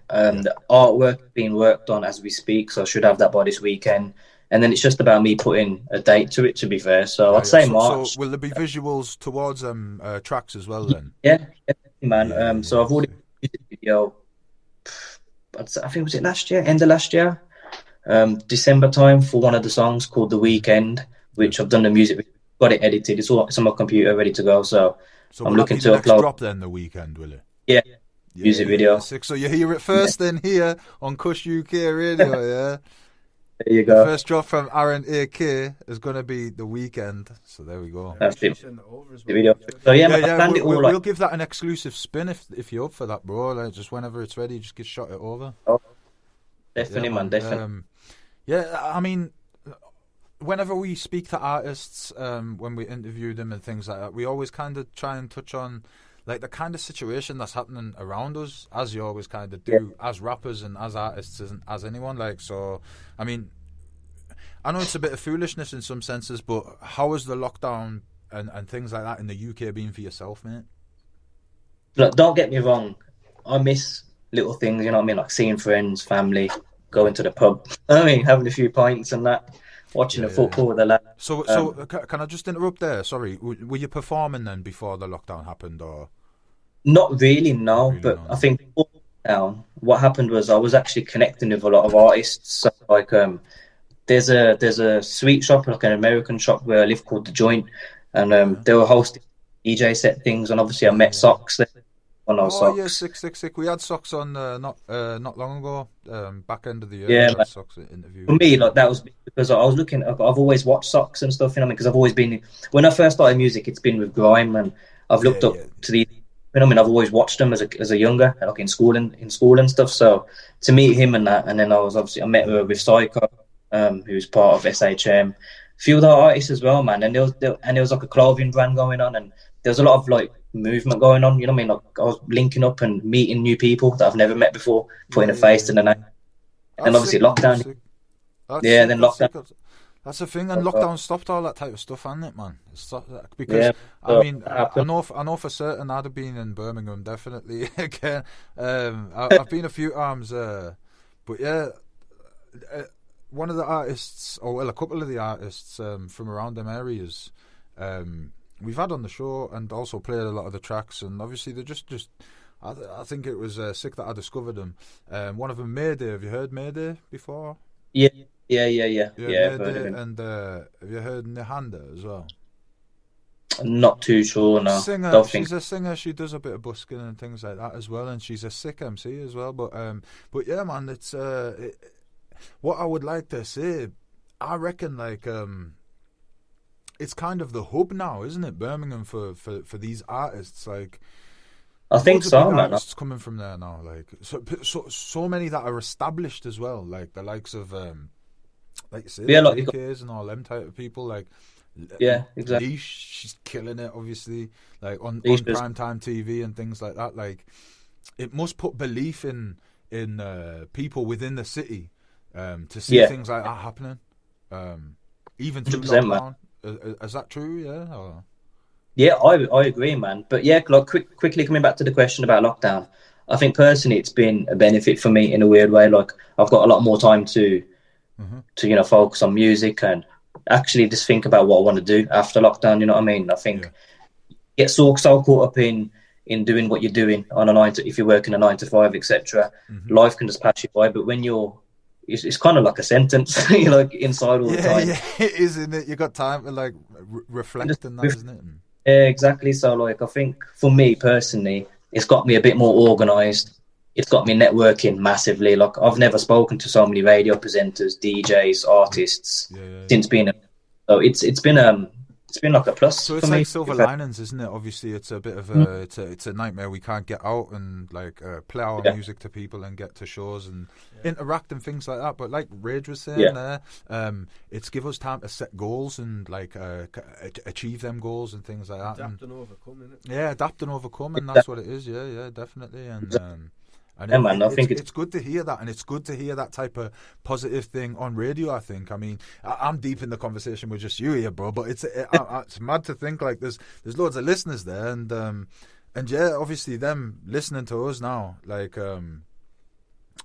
The artwork being worked on as we speak, so I should have that by this weekend. And then it's just about me putting a date to it, to be fair. So I'd say March. So will there be visuals towards tracks as well then? Yeah, definitely, man. So I've Yeah, already music video. I think was it last year, end of last year, December time for one of the songs called "The Weekend," which I've done the music, got it edited. It's on my computer, ready to go. So I'm looking to next upload. drop then the weekend, will it? Yeah, music video. Sick. So you hear it first, then here on Cush UK Radio. Yeah. There you go. The first drop from Aaron AK is going to be The Weekend. So there we go. That's it. The video. So yeah, we'll give that an exclusive spin if you're up for that, bro. Like, just whenever it's ready, just get shot it over. Oh, definitely, man. Definitely. I mean, whenever we speak to artists, when we interview them and things like that, we always kind of try and touch on like the kind of situation that's happening around us, as you always kind of do as rappers and as artists and as anyone. Like, so, I mean, I know it's a bit of foolishness in some senses, but how has the lockdown and things like that in the UK been for yourself, mate? Look, don't get me wrong. I miss little things, you know what I mean? Like seeing friends, family, going to the pub. I mean, having a few pints and that. Watching the football with the lads. So can I just interrupt there? Sorry, were you performing then before the lockdown happened, or? Not really, no. But I think now what happened was I was actually connecting with a lot of artists. So like, there's a sweet shop, like an American shop where I live called The Joint, and they were hosting DJ set things, and obviously I met Socks there. Yeah, sick. We had Socks on not long ago, back end of the year. Yeah, Socks interview. For me, like that was because I was looking. I've always watched Socks and stuff, you know, because I've always been. When I first started music, it's been with grime, and I've looked up to these. You know, I mean, I've always watched him as a younger, like in school and stuff. So to meet him and that, and then I met with Psycho, who's part of SHM, a few other artists as well, man. And there was like a clothing brand going on, and there was a lot of like movement going on. You know what I mean? Like I was linking up and meeting new people that I've never met before, putting a face to the name. And obviously lockdown. Then lockdown. That's the thing, and lockdown stopped all that type of stuff, hasn't it, man? Because I mean, I know for certain I'd have been in Birmingham definitely again. I've been a few times, but yeah, one of the artists, or well, a couple of the artists from around them areas, we've had on the show and also played a lot of the tracks, and obviously they're just. I think it was sick that I discovered them. One of them, Mayday. Have you heard Mayday before? Yeah. Mayday, and have you heard Nihanda as well? I'm not too sure, no. She's a singer. She does a bit of busking and things like that as well, and she's a sick MC as well. But yeah, man, it's what I would like to say. I reckon like it's kind of the hub now, isn't it, Birmingham, for these artists? Like, I think so, man. Artists coming from there now, like so many that are established as well, like the likes of like you say, like AKs and all them type of people, like exactly. Leash, she's killing it, obviously, like on primetime TV and things like that. Like, it must put belief in people within the city to see things like that happening, even through lockdown. Is that true? Yeah. Or? Yeah, I agree, man. But yeah, like quickly coming back to the question about lockdown, I think personally it's been a benefit for me in a weird way. Like I've got a lot more time to focus on music and actually just think about what I want to do after lockdown. You know what I mean? I think get so caught up in doing what you're doing on if you're working a 9 to 5, etc. Life can just pass you by. But when it's kind of like a sentence. You're like inside all the time. Yeah, it is, isn't it? You got time to like reflect on that, isn't it? Yeah, exactly. So like I think for me personally, it's got me a bit more organised. It's got me networking massively. Like I've never spoken to so many radio presenters, DJs, artists since being. So it's been like a plus. So it's for like me. silver linings, isn't it? Obviously, it's a bit of a it's a nightmare. We can't get out and like play our music to people and get to shows and interact and things like that. But like Rage was saying there, it's give us time to set goals and like achieve them goals and things like that. Adapt and overcome, innit? Yeah, adapt and overcome, and that's what it is. Yeah, definitely. And man, I think it's good to hear that, and it's good to hear that type of positive thing on radio. I think. I mean, I'm deep in the conversation with just you here, bro. But it's mad to think like there's loads of listeners there, and yeah, obviously them listening to us now, like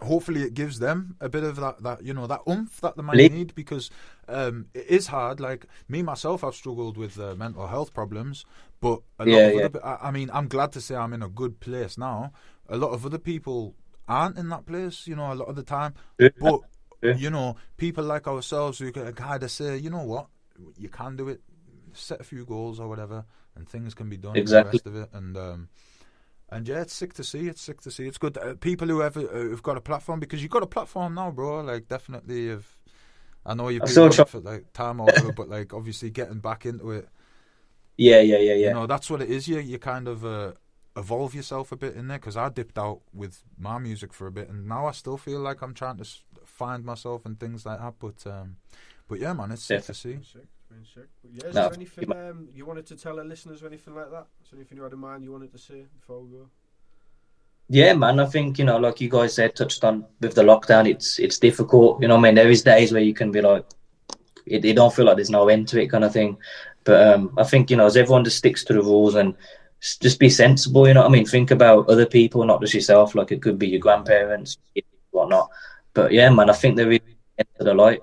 hopefully it gives them a bit of that you know, that oomph that they might need, because it is hard. Like me myself, I've struggled with mental health problems, but a lot of other, I mean, I'm glad to say I'm in a good place now. A lot of other people aren't in that place, you know, a lot of the time. But you know, people like ourselves who can kind of say, you know what, you can do it, set a few goals or whatever, and things can be done. Exactly. And the rest of it, and yeah, it's sick to see. It's good. People who've got a platform, because you've got a platform now, bro. Like, definitely, I know you've been on it for like time or whatever, but like obviously getting back into it. Yeah. You know, that's what it is. You kind of evolve yourself a bit in there, because I dipped out with my music for a bit, and now I still feel like I'm trying to find myself and things like that. But yeah, man, it's sick to see. Sick. Yeah, is there anything you wanted to tell our listeners or anything like that? Is there anything you had in mind you wanted to say before we go? Yeah, man, I think, you know, like you guys said, touched on with the lockdown, it's difficult. You know what I mean? There is days where you can be like, it don't feel like there's no end to it kind of thing. But I think, you know, as everyone just sticks to the rules and just be sensible, you know what I mean? Think about other people, not just yourself. Like, it could be your grandparents, whatnot. But yeah, man, I think they're really end to the light.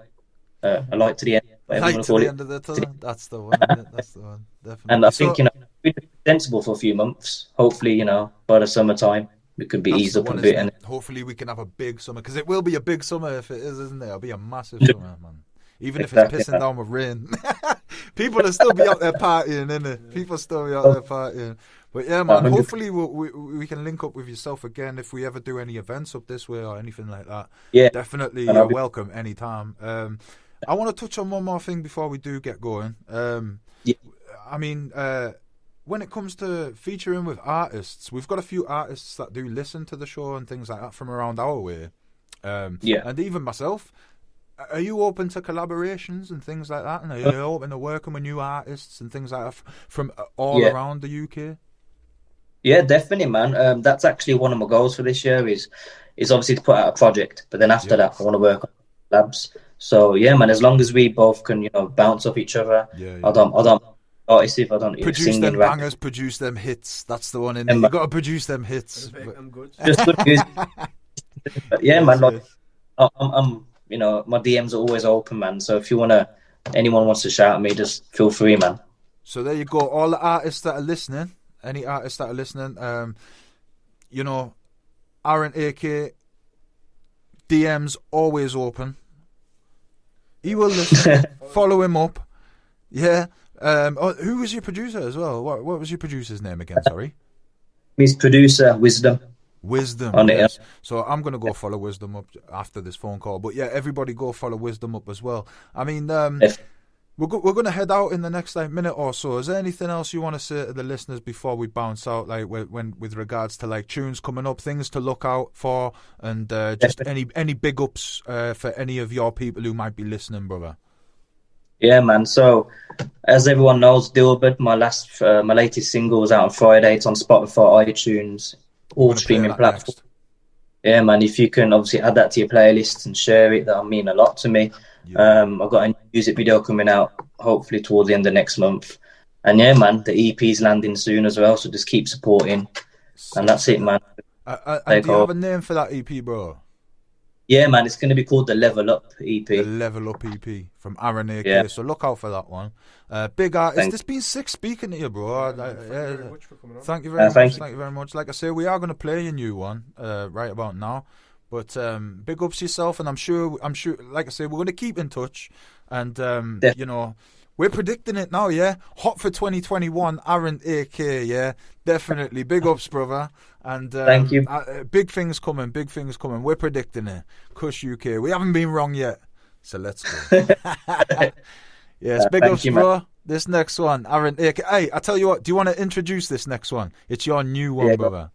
A light to the end. Light to the end of the tunnel. That's the one. That's the one. Definitely. And I think, you know, we've been sensible for a few months. Hopefully, you know, by the summertime, we could be eased up a bit. And hopefully we can have a big summer, because it will be a big summer if it is, isn't it? It'll be a massive summer, man. Even if it's pissing down with rain. People will still be out there partying, innit? People still be out there partying. But yeah, man, hopefully we can link up with yourself again if we ever do any events up this way or anything like that. Yeah. Definitely, you're welcome anytime. I want to touch on one more thing before we do get going. I mean, when it comes to featuring with artists, we've got a few artists that do listen to the show and things like that from around our way. And even myself. Are you open to collaborations and things like that? And are you open to working with new artists and things like that from all around the UK? Yeah, definitely, man. That's actually one of my goals for this year is obviously to put out a project. But then after that, I want to work on labs. So yeah, man, as long as we both can, you know, bounce off each other. I don't artists if I don't produce them bangers, produce them hits. That's the one in there. You got to produce them hits. I'm good. Just good music. But yeah, man. Like, I'm you know, my DMs are always open, man. So if anyone wants to shout at me, just feel free, man. So there you go. All the artists that are listening, any artists that are listening, you know, Aaron AK, DMs always open. He will listen. Follow him up. Yeah. Who was your producer as well? What was your producer's name again? Sorry. His producer, Wisdom. Wisdom, yes. So I'm going to go follow Wisdom up after this phone call. But yeah, everybody go follow Wisdom up as well. I mean, we're going to head out in the next minute or so. Is there anything else you want to say to the listeners before we bounce out, like when with regards to like tunes coming up, things to look out for, and just any big ups for any of your people who might be listening, brother? Yeah, man. So, as everyone knows, Dilbert, my latest single is out on Friday. It's on Spotify, iTunes, all streaming platforms. Yeah, man. If you can obviously add that to your playlist and share it, that'll mean a lot to me. Yeah. I've got a new music video coming out, hopefully towards the end of next month. And yeah, man, the EP's landing soon as well. So just keep supporting, and that's it, man. And do you have a name for that EP, bro? Yeah, man, it's going to be called the Level Up EP. The Level Up EP from Aaron AK. Yeah. So look out for that one. Big artist. It's been sick speaking to you, bro. Thank you very much for coming on. Thank you very much. Thank you very much. Like I say, we are going to play your new one right about now. But big ups yourself, and I'm sure. Like I say, we're going to keep in touch, and you know, we're predicting it now. Yeah, hot for 2021. Aaron AK. Yeah, definitely. Big ups, brother. And thank you. Big things coming. Big things coming. We're predicting it. Cush UK. We haven't been wrong yet. So let's go. Yes, big ups, bro. Man. This next one, Aaron AK. Hey, I tell you what. Do you want to introduce this next one? It's your new one, brother.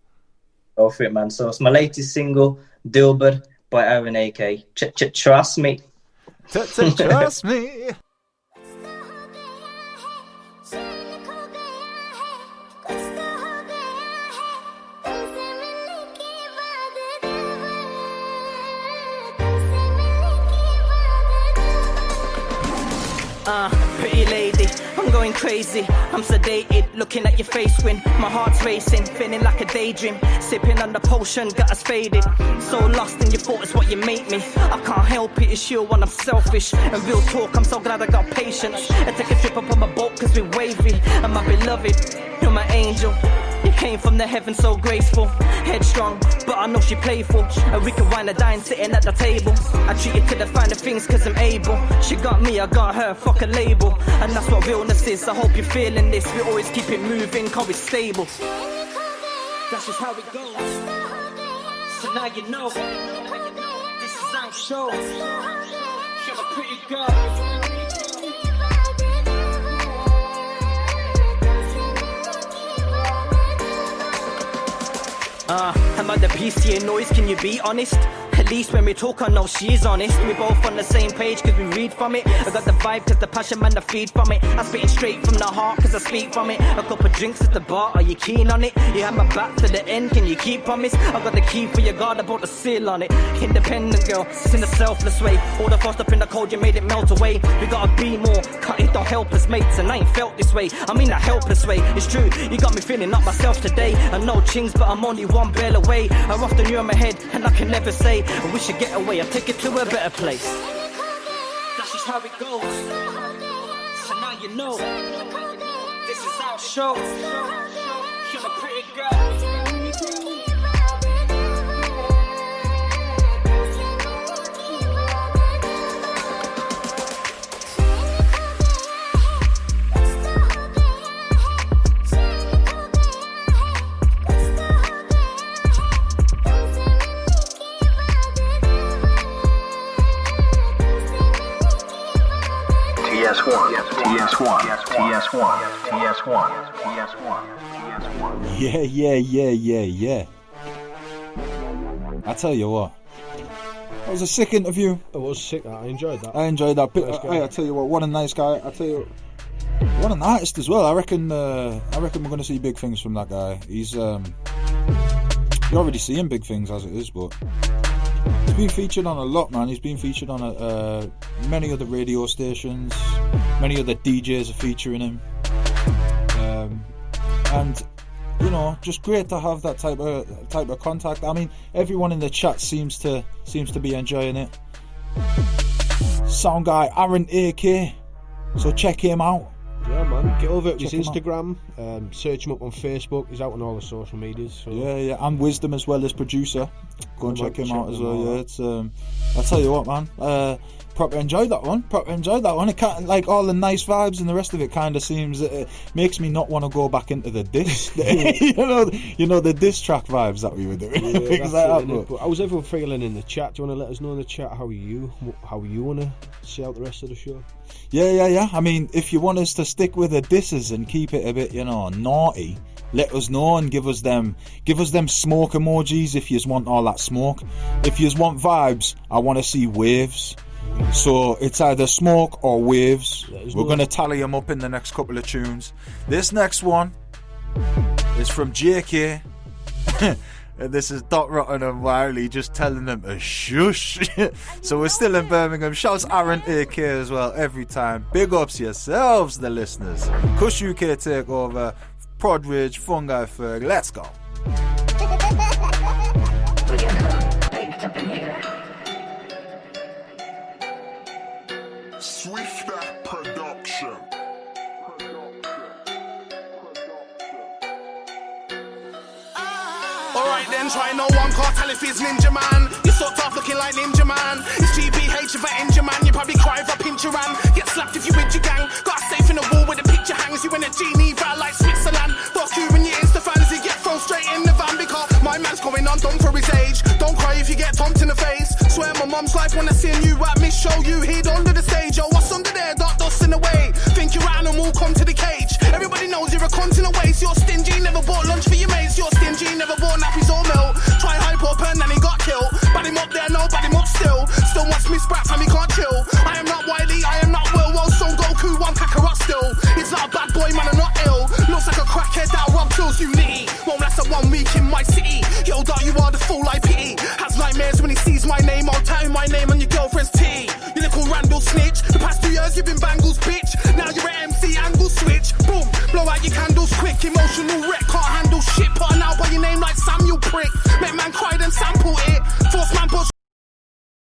Go for it, man. So it's my latest single, Dilbert by Aaron AK. Trust me. Trust me. Pretty lady, I'm going crazy. I'm sedated, looking at your face when my heart's racing, feeling like a daydream. Sipping on the potion, got us faded. So lost in your thoughts. that's what you make me. I can't help it, it's you when I'm selfish. And real talk, I'm so glad I got patience. I take a trip up on my boat cause we're wavy. And my beloved, you're my angel. You came from the heaven so graceful, headstrong, but I know she playful. And we can wine and dine sitting at the table. I treat you to the finer things cause I'm able. She got me, I got her, fuck a label. And that's what realness is, I hope you're feeling this. We always keep it moving cause it's stable. That's just how it goes. So now you know, this is our show. You're a pretty girl. Am I the beastie noise, can you be honest? At least when we talk I know she is honest. We both on the same page cause we read from it. I got the vibe cause the passion man I feed from it. I spit it straight from the heart cause I speak from it. A couple drinks at the bar, are you keen on it? You have my back to the end, can you keep promise? I got the key for your guard, I brought the seal on it. Independent girl, it's in a selfless way. All the frost up in the cold, you made it melt away. We gotta be more, cut it, don't help us mates. And I ain't felt this way, I mean a helpless way. It's true, you got me feeling not myself today. I know chings but I'm only one bell away. I often you're in my head and I can never say I wish I get away, I take it to a better place. That's just how it goes. So now you know, this is our show. You're a pretty girl. Yeah. I tell you what, that was a sick interview. It was sick. I enjoyed that. I tell you what a nice guy. I tell you, what an artist as well. I reckon we're going to see big things from that guy. He's you're already seeing big things as it is, but he's been featured on a lot, man. He's been featured on many other radio stations. Many other DJs are featuring him, and you know, just great to have that type of contact. I mean, everyone in the chat seems to be enjoying it. Sound guy Aaron AK, so check him out. Yeah, man, get over it. His Instagram, search him up on Facebook. He's out on all the social medias. So. Yeah, and Wisdom as well as producer. Go and check him out as well. Yeah, it's I tell you what, man. Proper enjoyed that one. It can't, like, all the nice vibes and the rest of it kind of seems makes me not want to go back into the diss. you know the diss track vibes that we were doing. Yeah, things like that. But how's everyone feeling in the chat? Do you want to let us know in the chat how you want to see out the rest of the show? Yeah. I mean, if you want us to stick with the disses and keep it a bit, you know, naughty, let us know and give us them smoke emojis if you want all that smoke. If you want vibes, I want to see waves. So it's either smoke or waves. We're going to tally them up in the next couple of tunes. This next one is from JK. And this is Dot Rotten and Wiley just telling them to shush. So we're still in Birmingham. Shouts Aaron AK as well every time. Big ups yourselves, the listeners. Cush UK Takeover, Prodridge, fungiFerg. Let's go. Swift Production. Alright then, try no one cartel if he's Ninja Man. You sort off looking like Ninja Man. It's GBH if I injure man. You probably cry if I pinch your hand. Get slapped if you with your gang. Got a safe in the wall where the picture hangs. You in a Geneva like Switzerland. Fuck you and your Insta fans. You get thrown straight in the van because my man's going on done for his age. Don't cry if you get thumped in the face. Swear my mum's life when I seen you at Miss Show. You hid under the stage. Yo, what's under there? Dot dust in the way. Think you're an animal, come to the cage. Everybody knows you're a cunt in a waste. You're stingy, never bought lunch for your mates. You're stingy, never bought nappies or milk. Try hype up and then he got killed. Bad him up there, no, bad him up still. Still wants me scrap and he can't chill. I am not Wiley, I am not Will. Well, Son Goku, one Kakarot still. He's not a bad boy, man, I'm not ill. Looks like a crackhead that Rob kills unity. Won't last a 1 week in my city. Yo, Dot, you are the fool I pity. Has nightmares when he sees my name. I'll tattoo my name on your girlfriend's tee. You little Randall snitch. The past 2 years you've been bangles, bitch. Now you're at MC angle switch. Boom, blow out your candles quick. Emotional wreck, can't handle shit. Put an out by your name like Samuel prick. Make man cry then sample it.